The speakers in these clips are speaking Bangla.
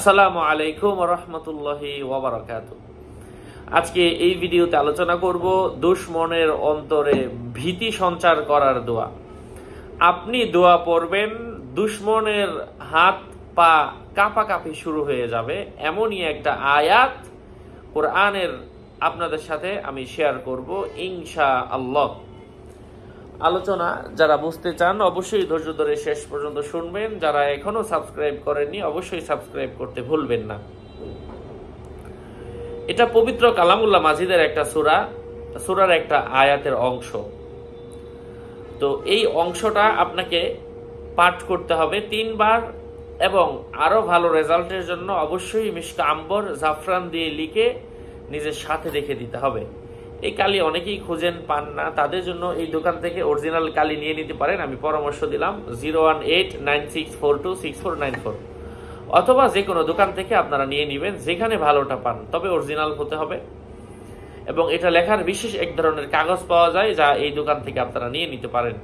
আসসালামু আলাইকুম ওয়া রাহমাতুল্লাহি ওয়া বারাকাতুহু। আজকে এই ভিডিওতে আলোচনা করব দুশমনের অন্তরে ভীতি সঞ্চার করার দোয়া। আপনি দোয়া পড়বেন, দুশমনের হাত পা কাঁপাকাঁপি শুরু হয়ে যাবে। এমনই একটা আয়াত কোরআনের আপনাদের সাথে আমি শেয়ার করব ইনশাআল্লাহ। আলোচনা যারা বুঝতে চান অবশ্যই ধৈর্য ধরে শেষ পর্যন্ত শুনবেন। যারা এখনো সাবস্ক্রাইব করেননি অবশ্যই সাবস্ক্রাইব করতে ভুলবেন না। এটা পবিত্র কালামুল্লাহ মাজিদের একটা সূরার একটা আয়াতের অংশ। তো এই অংশটা আপনাকে পাঠ করতে হবে 3 বার এবং আরো ভালো রেজাল্টের জন্য অবশ্যই মিশকা আম্বর জাফরান দিয়ে লিখে নিজের সাথে রেখে দিতে হবে। এই কালি অনেকেই খুঁজেন পান না, তাদের জন্য এই দোকান থেকে অরিজিনাল কালি নিয়ে নিতে পারেন। আমি পরামর্শ দিলাম 01896426494, অথবা যে কোনো দোকান থেকে আপনারা নিয়ে নেবেন যেখানে ভালোটা পান, তবে অরিজিনাল হতে হবে। এবং এটা লেখার বিশেষ এক ধরনের কাগজ পাওয়া যায় যা এই দোকান থেকে আপনারা নিয়ে নিতে পারেন।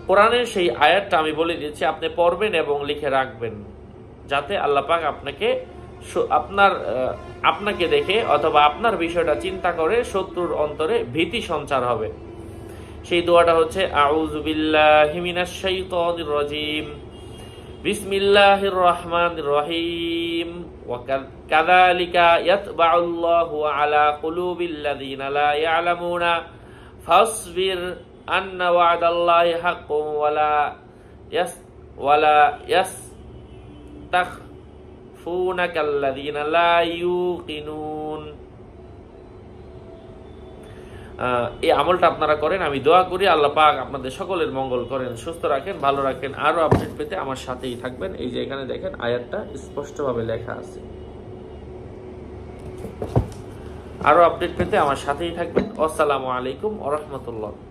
কোরআনের সেই আয়াতটা আমি বলে দিচ্ছি, আপনি পড়বেন এবং লিখে রাখবেন, যাতে আল্লাহ পাক আপনাকে দেখে অথবা আপনার বিষয়টা চিন্তা করে শত্রুর অন্তরে ভীতি সঞ্চার হবে। সেই দোয়াটা হচ্ছে আউযু বিল্লাহি মিনাশ শাইতানির রাজিম, বিসমিল্লাহির রহমানির রহিম, ওয়া কাযালিকা ইয়াতবাউল্লাহু আলা কুলুবিল্লাযিনা লা ইয়ালামুনা ফাসবির আন্না ওয়া'দাল্লাহি হাক্কুন ওয়ালা ইয়াসতাখফুনাকাল্লাযিনা লা ইউকিনুন। এই আমলটা আপনারা করেন। আমি দোয়া করি আল্লাহ পাক আপনাদের সকলের মঙ্গল করেন, সুস্থ রাখেন, ভালো রাখেন। আরো আপডেট পেতে আমার সাথেই থাকবেন। এই যে এখানে দেখেন আয়াতটা স্পষ্টভাবে লেখা আছে। আরো আপডেট পেতে আমার সাথেই থাকবেন। আসসালামু আলাইকুম ওয়া রাহমাতুল্লাহ।